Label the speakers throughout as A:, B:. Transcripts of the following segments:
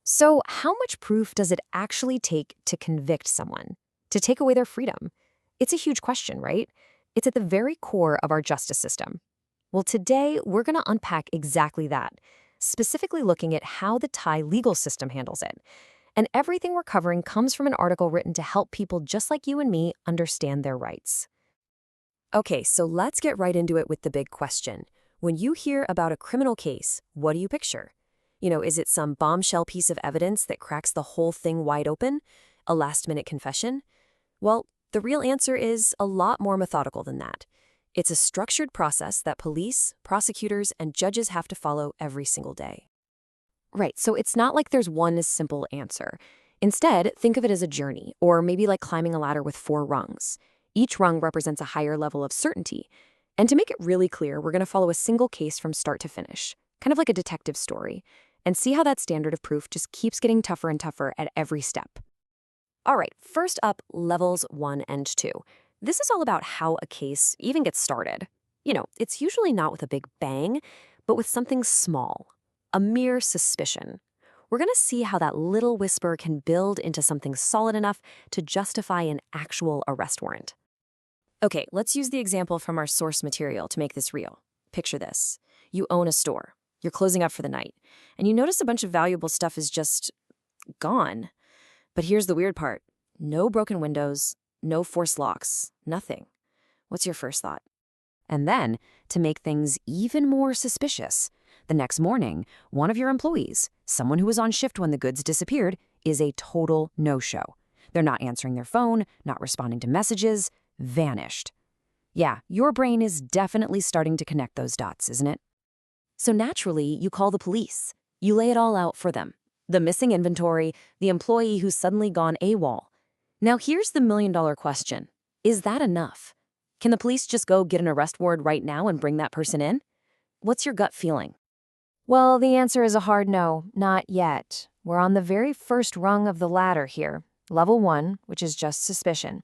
A: So, how much proof does it actually take to convict someone, to take away their freedom? It's a huge question, right? It's at the very core of our justice system. Well, today we're going to unpack exactly that, specifically looking at how the Thai legal system handles it. And everything we're covering comes from an article written to help people just like you and me understand their rights. Okay, so let's get right into it with the big question. When you hear about a criminal case, what do you picture? Is it some bombshell piece of evidence that cracks the whole thing wide open? A last-minute confession? Well, the real answer is a lot more methodical than that. It's a structured process that police, prosecutors, and judges have to follow every single day. Right, so it's not like there's one simple answer. Instead, think of it as a journey, or maybe like climbing a ladder with 4 rungs. Each rung represents a higher level of certainty. And to make it really clear, we're going to follow a single case from start to finish, kind of like a detective story, and see how that standard of proof just keeps getting tougher and tougher at every step. All right, first up, levels 1 and 2. This is all about how a case even gets started. It's usually not with a big bang, but with something small, a mere suspicion. We're going to see how that little whisper can build into something solid enough to justify an actual arrest warrant. Okay, let's use the example from our source material to make this real. Picture this. You own a store. You're closing up for the night, and you notice a bunch of valuable stuff is just gone. But here's the weird part. No broken windows, no forced locks, nothing. What's your first thought? And then, to make things even more suspicious, the next morning, one of your employees, someone who was on shift when the goods disappeared, is a total no-show. They're not answering their phone, not responding to messages, vanished. Yeah, your brain is definitely starting to connect those dots, isn't it? So naturally, you call the police. You lay it all out for them. The missing inventory, the employee who's suddenly gone AWOL. Now here's the million-dollar question. Is that enough? Can the police just go get an arrest warrant right now and bring that person in? What's your gut feeling? Well, the answer is a hard no, not yet. We're on the very first rung of the ladder here, level 1, which is just suspicion.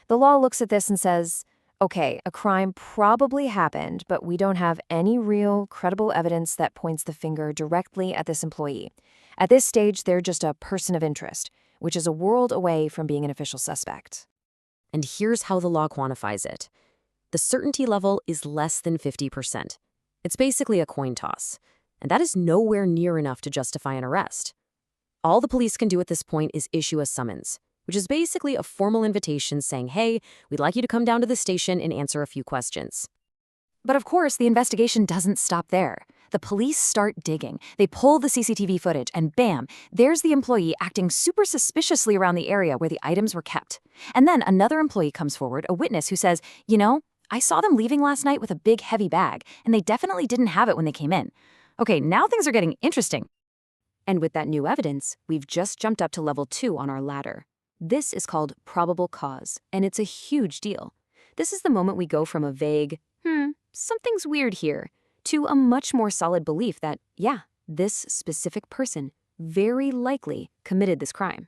A: The law looks at this and says, okay, a crime probably happened, but we don't have any real, credible evidence that points the finger directly at this employee. At this stage, they're just a person of interest, which is a world away from being an official suspect. And here's how the law quantifies it. The certainty level is less than 50%. It's basically a coin toss, and that is nowhere near enough to justify an arrest. All the police can do at this point is issue a summons, which is basically a formal invitation saying, hey, we'd like you to come down to the station and answer a few questions. But of course, the investigation doesn't stop there. The police start digging. They pull the CCTV footage, and bam, there's the employee acting super suspiciously around the area where the items were kept. And then another employee comes forward, a witness who says, I saw them leaving last night with a big heavy bag, and they definitely didn't have it when they came in. Okay, now things are getting interesting. And with that new evidence, we've just jumped up to level 2 on our ladder. This is called probable cause, and it's a huge deal. This is the moment we go from a vague, something's weird here, to a much more solid belief that, yeah, this specific person very likely committed this crime.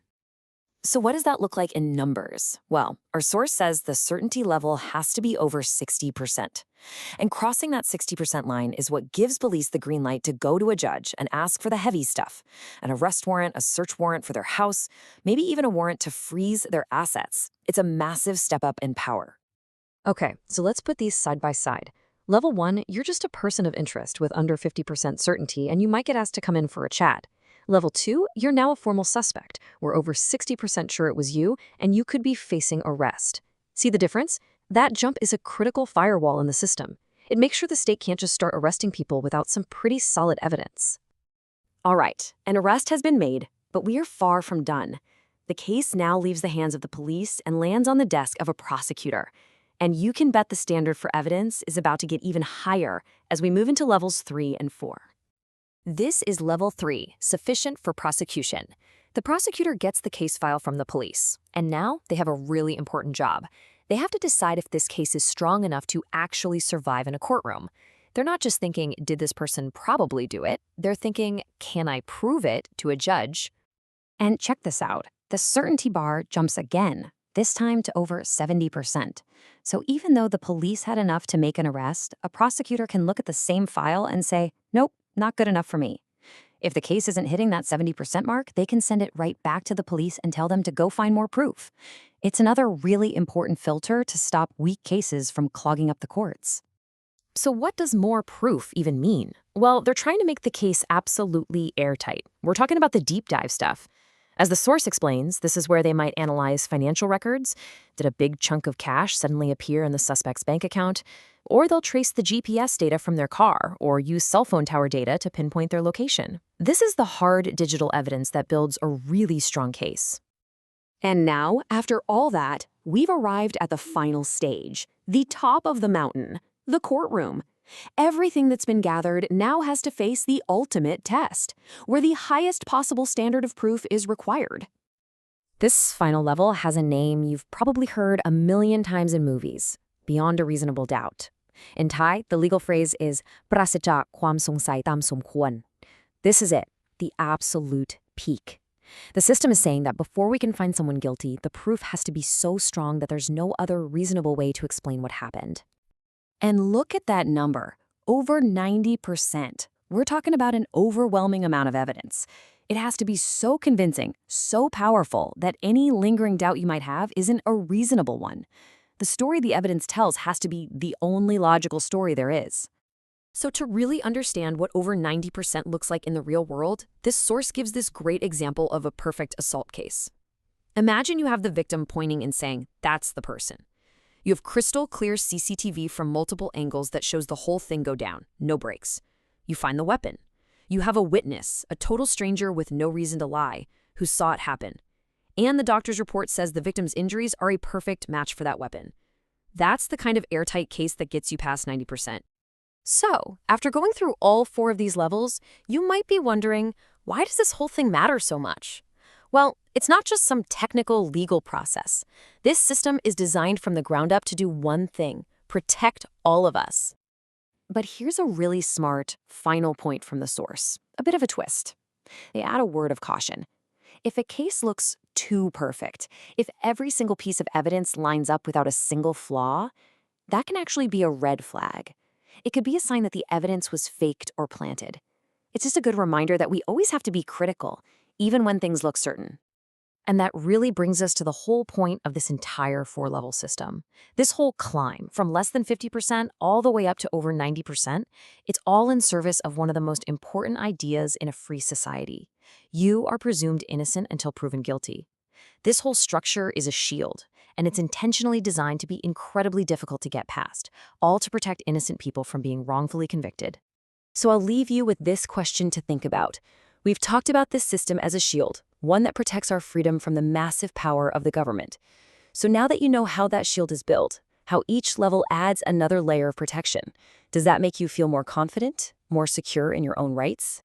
A: So what does that look like in numbers? Well, our source says the certainty level has to be over 60%. And crossing that 60% line is what gives police the green light to go to a judge and ask for the heavy stuff. An arrest warrant, a search warrant for their house, maybe even a warrant to freeze their assets. It's a massive step up in power. Okay, so let's put these side by side. Level 1, you're just a person of interest with under 50% certainty, and you might get asked to come in for a chat. Level 2, you're now a formal suspect. We're over 60% sure it was you, and you could be facing arrest. See the difference? That jump is a critical firewall in the system. It makes sure the state can't just start arresting people without some pretty solid evidence. All right, an arrest has been made, but we are far from done. The case now leaves the hands of the police and lands on the desk of a prosecutor. And you can bet the standard for evidence is about to get even higher as we move into levels 3 and 4. This is level 3, sufficient for prosecution. The prosecutor gets the case file from the police, and now they have a really important job. They have to decide if this case is strong enough to actually survive in a courtroom. They're not just thinking, did this person probably do it? They're thinking, can I prove it to a judge? And check this out. The certainty bar jumps again, this time to over 70%. So even though the police had enough to make an arrest, a prosecutor can look at the same file and say, nope, not good enough for me. If the case isn't hitting that 70% mark, they can send it right back to the police and tell them to go find more proof. It's another really important filter to stop weak cases from clogging up the courts. So what does more proof even mean? Well, they're trying to make the case absolutely airtight. We're talking about the deep dive stuff. As the source explains, this is where they might analyze financial records. Did a big chunk of cash suddenly appear in the suspect's bank account? Or they'll trace the GPS data from their car or use cell phone tower data to pinpoint their location. This is the hard digital evidence that builds a really strong case. And now, after all that, we've arrived at the final stage, the top of the mountain, the courtroom. Everything that's been gathered now has to face the ultimate test, where the highest possible standard of proof is required. This final level has a name you've probably heard a million times in movies, beyond a reasonable doubt. In Thai, the legal phrase is ปราศจากความสงสัยตามสมควร. This is it, the absolute peak. The system is saying that before we can find someone guilty, the proof has to be so strong that there's no other reasonable way to explain what happened. And look at that number, over 90%. We're talking about an overwhelming amount of evidence. It has to be so convincing, so powerful, that any lingering doubt you might have isn't a reasonable one. The story the evidence tells has to be the only logical story there is. So to really understand what over 90% looks like in the real world, this source gives this great example of a perfect assault case. Imagine you have the victim pointing and saying, "That's the person." You have crystal clear CCTV from multiple angles that shows the whole thing go down, no breaks. You find the weapon. You have a witness, a total stranger with no reason to lie, who saw it happen. And the doctor's report says the victim's injuries are a perfect match for that weapon. That's the kind of airtight case that gets you past 90%. So, after going through all 4 of these levels, you might be wondering, why does this whole thing matter so much? Well, it's not just some technical legal process. This system is designed from the ground up to do one thing: protect all of us. But here's a really smart final point from the source, a bit of a twist. They add a word of caution. If a case looks too perfect, if every single piece of evidence lines up without a single flaw, that can actually be a red flag. It could be a sign that the evidence was faked or planted. It's just a good reminder that we always have to be critical, even when things look certain. And that really brings us to the whole point of this entire 4-level system. This whole climb, from less than 50% all the way up to over 90%, it's all in service of one of the most important ideas in a free society. You are presumed innocent until proven guilty. This whole structure is a shield, and it's intentionally designed to be incredibly difficult to get past, all to protect innocent people from being wrongfully convicted. So I'll leave you with this question to think about. We've talked about this system as a shield, one that protects our freedom from the massive power of the government. So now that you know how that shield is built, how each level adds another layer of protection, does that make you feel more confident, more secure in your own rights?